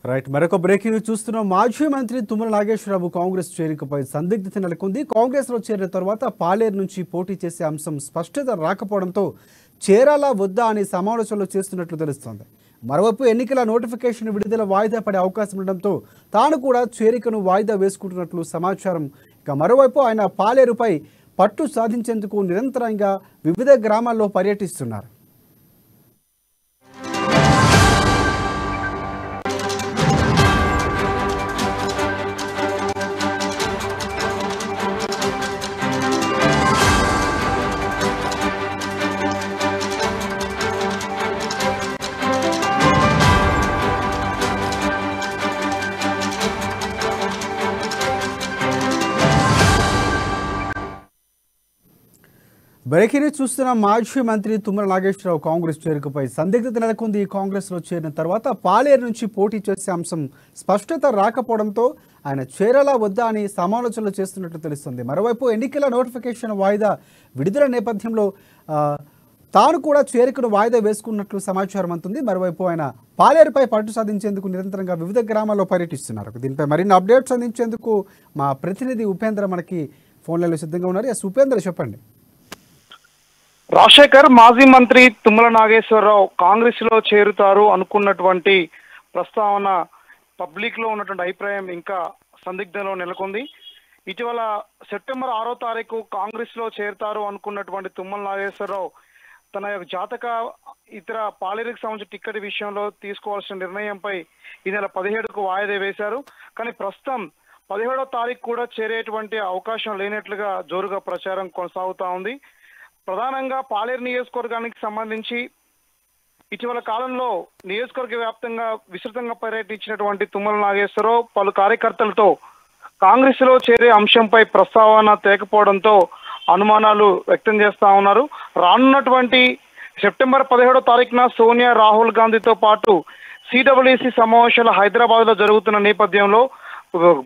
Right మరొక breaking news చూస్తున్నాం. మాజీ మంత్రి తుమ్మల నాగేశ్వరరావు కాంగ్రెస్ చేరికపై సందిగ్ధత నెలకొంది. కాంగ్రెస్ లో చేరిన తర్వాత పాలేరు నుంచి పోటీ చేసే అంశం స్పష్టత రాకపోవడంతో చేరాలా వద్దా అని సమావేశంలో చేస్తున్నట్లు తెలుస్తోంది. మరోవైపు ఎన్నికల నోటిఫికేషన్ విడుదల వాయిదా పడే అవకాశం ఉండడంతో తాను కూడా చేరికను వాయిదా వేసుకుంటున్నట్లు సమాచారం. ఇక మరోవైపు ఆయన పాలేరుపై పట్టు సాధించేందుకు నిరంతరంగా వివిధ గ్రామాల్లో పర్యటిస్తున్నారు. బ్రేకింగ్ న్యూస్ చూస్తున్న మాజీ మంత్రి తుమ్మల నాగేశ్వరరావు కాంగ్రెస్ చేరికపై సందిగ్ధత నెలకొంది. కాంగ్రెస్లో చేరిన తర్వాత పాలేరు నుంచి పోటీ చేసే అంశం స్పష్టత రాకపోవడంతో ఆయన చేరాలా వద్దా అని సమాలోచనలు చేస్తున్నట్లు తెలుస్తుంది. మరోవైపు ఎన్నికల నోటిఫికేషన్ వాయిదా విడుదల నేపథ్యంలో తాను కూడా చేరికను వాయిదా వేసుకున్నట్లు సమాచారం అందుతుంది. మరోవైపు ఆయన పాలేరుపై పట్టు సాధించేందుకు నిరంతరంగా వివిధ గ్రామాల్లో పర్యటిస్తున్నారు. దీనిపై మరిన్ని అప్డేట్స్ అందించేందుకు మా ప్రతినిధి ఉపేంద్ర మనకి ఫోన్ లైన్లో సిద్ధంగా ఉన్నారు. ఎస్ ఉపేంద్ర, చెప్పండి. రాజశేఖర్ మాజీ మంత్రి తుమ్మల నాగేశ్వరరావు కాంగ్రెస్ లో చేరుతారు అనుకున్నటువంటి ప్రస్తావన పబ్లిక్ లో ఉన్నటువంటి అభిప్రాయం ఇంకా సందిగ్ధంలో నెలకొంది. ఇటీవల సెప్టెంబర్ 6వ తారీఖు కాంగ్రెస్ లో చేరుతారు అనుకున్నటువంటి తుమ్మల నాగేశ్వరరావు తన జాతక ఇతర పాలేరుకు సంబంధించిన టిక్కెట్ విషయంలో తీసుకోవాల్సిన నిర్ణయంపై ఈ నెల 17కు వాయిదా వేశారు. కానీ ప్రస్తుతం 17వ తారీఖు కూడా చేరేటువంటి అవకాశం లేనట్లుగా జోరుగా ప్రచారం కొనసాగుతా ఉంది. ప్రధానంగా పాలేరు నియోజకవర్గానికి సంబంధించి ఇటీవల కాలంలో నియోజకవర్గ వ్యాప్తంగా విస్తృతంగా పర్యటించినటువంటి తుమ్మల నాగేశ్వరరావు పలు కార్యకర్తలతో కాంగ్రెస్ లో చేరే అంశంపై ప్రస్తావన తేకపోవడంతో అనుమానాలు వ్యక్తం చేస్తా ఉన్నారు. రానున్నటువంటి సెప్టెంబర్ 17వ తారీఖున సోనియా, రాహుల్ గాంధీతో పాటు సిడబ్ల్యూసి సమావేశాలు హైదరాబాద్ లో జరుగుతున్న నేపథ్యంలో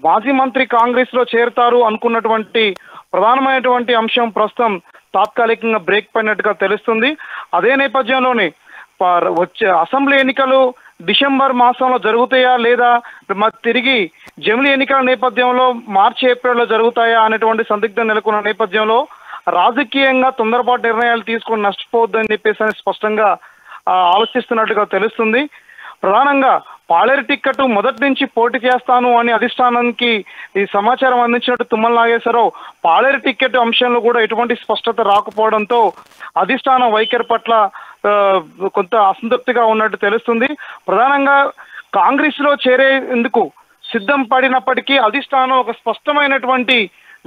మాజీ మంత్రి కాంగ్రెస్ లో చేరుతారు అనుకున్నటువంటి ప్రధానమైనటువంటి అంశం ప్రస్తుతం తాత్కాలికంగా బ్రేక్ పడినట్టుగా తెలుస్తుంది. అదే నేపథ్యంలోనే వచ్చే అసెంబ్లీ ఎన్నికలు డిసెంబర్ మాసంలో జరుగుతాయా లేదా తిరిగి జమిలీ ఎన్నికల నేపథ్యంలో మార్చి, ఏప్రిల్లో జరుగుతాయా అనేటువంటి సందిగ్ధం నెలకొన్న నేపథ్యంలో రాజకీయంగా తొందరపాటు నిర్ణయాలు తీసుకొని నష్టపోవద్దని చెప్పేసి స్పష్టంగా ఆలోచిస్తున్నట్టుగా తెలుస్తుంది. ప్రధానంగా పాలేరు టిక్కెట్ మొదటి నుంచి పోటీ చేస్తాను అని అధిష్టానానికి ఈ సమాచారం అందించినట్టు తుమ్మల నాగేశ్వరరావు పాలేరు టిక్కెట్ అంశంలో కూడా ఎటువంటి స్పష్టత రాకపోవడంతో అధిష్టానం వైఖరి పట్ల కొంత అసంతృప్తిగా ఉన్నట్టు తెలుస్తుంది. ప్రధానంగా కాంగ్రెస్ లో చేరేందుకు సిద్ధం పడినప్పటికీ అధిష్టానం ఒక స్పష్టమైనటువంటి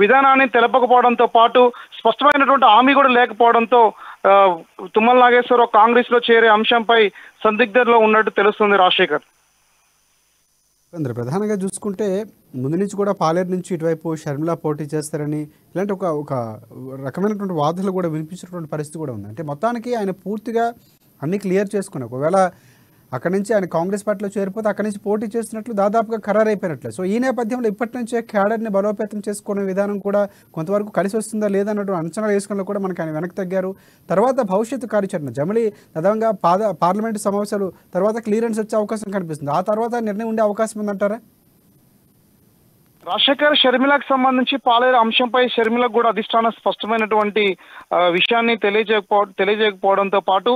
విధానాన్ని తెలపకపోవడంతో పాటు స్పష్టమైనటువంటి హామీ కూడా లేకపోవడంతో తుమ్మల నాగేశ్వరరావు కాంగ్రెస్ లో చేరే అంశంపై సందిగ్ధంలో ఉన్నట్టు తెలుస్తుంది. రాజశేఖర్, ప్రధానంగా చూసుకుంటే ముందు నుంచి కూడా పాలేరు నుంచి ఇటువైపు షర్మిల పోటీ చేస్తారని ఇలాంటి ఒక రకమైనటువంటి వాదనలు కూడా వినిపించినటువంటి పరిస్థితి కూడా ఉంది. అంటే మొత్తానికి ఆయన పూర్తిగా అన్ని క్లియర్ చేసుకున్నారు. ఒకవేళ అక్కడి నుంచి ఆయన కాంగ్రెస్ పార్టీలో చేరిపోతే అక్కడి నుంచి పోటీ చేస్తున్నట్లు దాదాపుగా ఖరారైపోయినట్లు. సో ఈ నేపథ్యంలో ఇప్పటి నుంచే క్యాడర్ని బలోపేతం చేసుకునే విధానం కూడా కొంతవరకు కలిసి వస్తుందా లేదా అన్నట్టు అంచనాలు వేసుకున్న కూడా మనకి ఆయన వెనక్కి తగ్గారు. తర్వాత భవిష్యత్తు కార్యాచరణ జమిలీ దాదాపుగా పార్లమెంటు సమావేశాలు తర్వాత క్లియరెన్స్ వచ్చే అవకాశం కనిపిస్తుంది. ఆ తర్వాత నిర్ణయం ఉండే అవకాశం ఉందంటారా? రాజశేఖర్, షర్మిలకు సంబంధించి పాలేరు అంశంపై షర్మిలకు కూడా అధిష్టానం స్పష్టమైనటువంటి విషయాన్ని తెలియజేయకపోవడంతో పాటు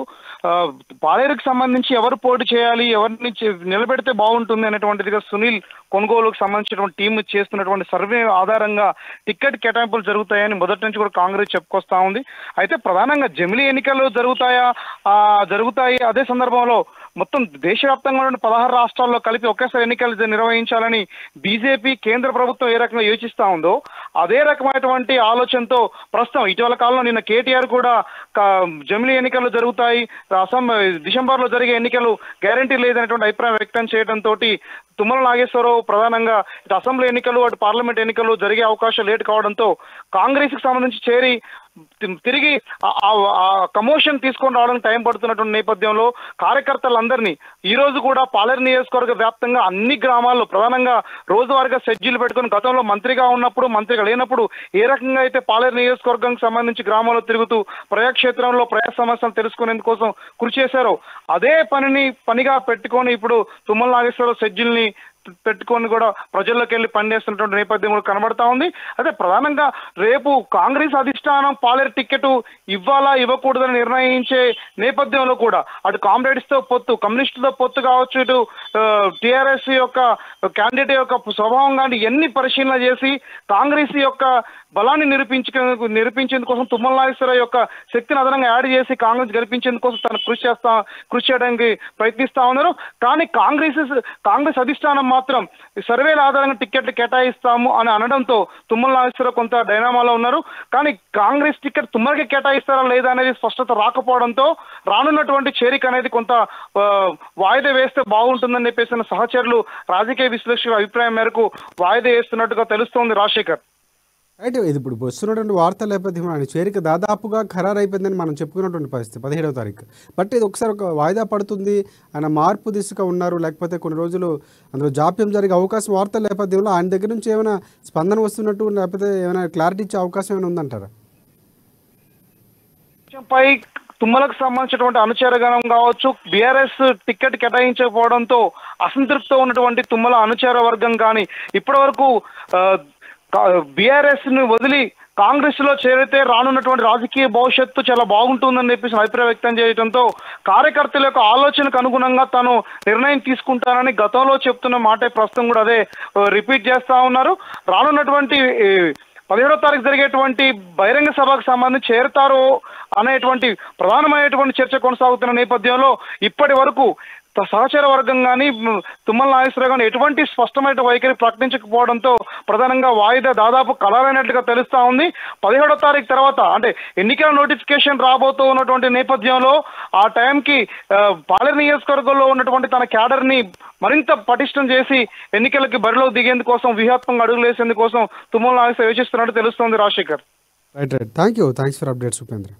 పాలేరుకు సంబంధించి ఎవరు పోటీ చేయాలి, ఎవరిని నిలబెడితే బాగుంటుంది అనేటువంటిదిగా సునీల్ కొనుగోలుకు సంబంధించినటువంటి టీం చేస్తున్నటువంటి సర్వే ఆధారంగా టికెట్ కేటాయింపులు జరుగుతాయని మొదటి నుంచి కూడా కాంగ్రెస్ చెప్పుకొస్తా ఉంది. అయితే ప్రధానంగా జమిలీ ఎన్నికలు జరుగుతాయి. అదే సందర్భంలో మొత్తం దేశవ్యాప్తంగా ఉన్న 16 రాష్ట్రాల్లో కలిపి ఒకేసారి ఎన్నికలు నిర్వహించాలని బీజేపీ కేంద్ర ప్రభుత్వం ఏ రకంగా యోచిస్తా ఉందో అదే రకమైనటువంటి ఆలోచనతో ప్రస్తుతం ఇటీవల కాలంలో నిన్న కేటీఆర్ కూడా జమిలీ ఎన్నికలు జరుగుతాయి, డిసెంబర్లో జరిగే ఎన్నికలు గ్యారంటీ లేదనేటువంటి అభిప్రాయం వ్యక్తం చేయడంతో తుమ్మల నాగేశ్వరరావు ప్రధానంగా ఇటు అసెంబ్లీ ఎన్నికలు అటు పార్లమెంట్ ఎన్నికలు జరిగే అవకాశం లేట్ కావడంతో కాంగ్రెస్ కి సంబంధించి చేరి తిరిగి కమోషన్ తీసుకొని రావడానికి టైం పడుతున్నటువంటి నేపథ్యంలో కార్యకర్తలందరినీ ఈ రోజు కూడా పాలేరు నియోజకవర్గ వ్యాప్తంగా అన్ని గ్రామాల్లో ప్రధానంగా రోజువారీగా షెడ్యూల్ పెట్టుకుని గతంలో మంత్రిగా ఉన్నప్పుడు మంత్రిగా లేనప్పుడు ఏ రకంగా అయితే పాలేరు నియోజకవర్గానికి సంబంధించి గ్రామాల్లో తిరుగుతూ ప్రజాక్షేత్రంలో ప్రజా సమస్యలు తెలుసుకునేందుకోసం కృషి చేశారో అదే పనిగా పెట్టుకొని ఇప్పుడు తుమ్మల నాగేశ్వరరావు షెడ్యూల్ని పెట్టుకొని కూడా ప్రజల్లోకి వెళ్ళి పనిచేస్తున్నటువంటి నేపథ్యం కూడా కనబడతా ఉంది. అదే ప్రధానంగా రేపు కాంగ్రెస్ అధిష్టానం పాలేరు టికెట్ ఇవ్వాలా ఇవ్వకూడదని నిర్ణయించే నేపథ్యంలో కూడా అటు కామ్రేడ్స్ తో పొత్తు, కమ్యూనిస్టులతో పొత్తు కావచ్చు, ఇటు టిఆర్ఎస్ యొక్క క్యాండిడేట్ యొక్క స్వభావం కానీ ఎన్ని పరిశీలన చేసి కాంగ్రెస్ యొక్క బలాన్ని నిరూపించేందుకోసం తుమ్మల నాగేశ్వరరావు యొక్క శక్తిని అదనంగా యాడ్ చేసి కాంగ్రెస్ గెలిపించేందుకోసం తను కృషి చేయడానికి ప్రయత్నిస్తా ఉన్నారు. కానీ కాంగ్రెస్ అధిష్టానం మాత్రం సర్వేల ఆధారంగా టికెట్లు కేటాయిస్తాము అని అనడంతో తుమ్మల నాగేశ్వరరావు కొంత డైనామాలో ఉన్నారు. కానీ కాంగ్రెస్ టికెట్ తుమ్మలకి కేటాయిస్తారా లేదా అనేది స్పష్టత రాకపోవడంతో రానున్నటువంటి చేరిక అనేది కొంత వాయిదా వేస్తే బాగుంటుందని చెప్పేసిన సహచరులు రాజకీయ విశ్లేషకుల అభిప్రాయం మేరకు వాయిదా వేస్తున్నట్టుగా తెలుస్తోంది రాజశేఖర్. అయితే ఇది ఇప్పుడు వస్తున్నటువంటి వార్తల నేపథ్యంలో ఆయన చేరిక దాదాపుగా ఖరారు అయిపోయిందని మనం చెప్పుకున్నటువంటి పరిస్థితి 17వ తారీఖు. బట్ ఇది ఒకసారి ఒక వాయిదా పడుతుంది, ఆయన మార్పు దిశగా ఉన్నారు, లేకపోతే కొన్ని రోజులు అందులో జాప్యం జరిగే అవకాశం వార్తల నేపథ్యంలో ఆయన దగ్గర నుంచి ఏమైనా స్పందన వస్తున్నట్టు లేకపోతే ఏమైనా క్లారిటీ ఇచ్చే అవకాశం ఏమైనా ఉందంటారా? పై తుమ్మలకు సంబంధించినటువంటి అనుచరగణం కావచ్చు, బీఆర్ఎస్ టికెట్ కేటాయించకపోవడంతో అసంతృప్తితో ఉన్నటువంటి తుమ్మల అనుచర వర్గం కానీ ఇప్పటి వరకు బీఆర్ఎస్ ని వదిలి కాంగ్రెస్ లో చేరితే రానున్నటువంటి రాజకీయ భవిష్యత్తు చాలా బాగుంటుందని చెప్పేసి అభిప్రాయం వ్యక్తం చేయడంతో కార్యకర్తల యొక్క ఆలోచనకు అనుగుణంగా తాను నిర్ణయం తీసుకుంటానని గతంలో చెప్తున్న మాటే ప్రస్తుతం కూడా అదే రిపీట్ చేస్తా ఉన్నారు. రానున్నటువంటి 17వ తారీఖు జరిగేటువంటి బహిరంగ సభకు సంబంధించి చేరుతారో అనేటువంటి ప్రధానమైనటువంటి చర్చ కొనసాగుతున్న నేపథ్యంలో ఇప్పటి వరకు సహచర వర్గం కానీ తుమ్మల నాగేశ్వరరావు కానీ ఎటువంటి స్పష్టమైన వైఖరి ప్రకటించకపోవడంతో ప్రధానంగా వాయిదా దాదాపు ఖరారైనట్లుగా తెలుస్తా ఉంది. 17వ తారీఖు తర్వాత అంటే ఎన్నికల నోటిఫికేషన్ రాబోతూ ఉన్నటువంటి నేపథ్యంలో ఆ టైంకి పాలేరు నియోజకవర్గంలో ఉన్నటువంటి తన క్యాడర్ ని మరింత పటిష్టం చేసి ఎన్నికలకి బరిలో దిగేందుకోసం వ్యూహాత్మకంగా అడుగులు వేసేందుకోసం తుమ్మల నాగేశ్వరరావు యోచిస్తున్నట్టు తెలుస్తోంది Rajasekhar. Right. Thank you. Thanks for updates Upendra.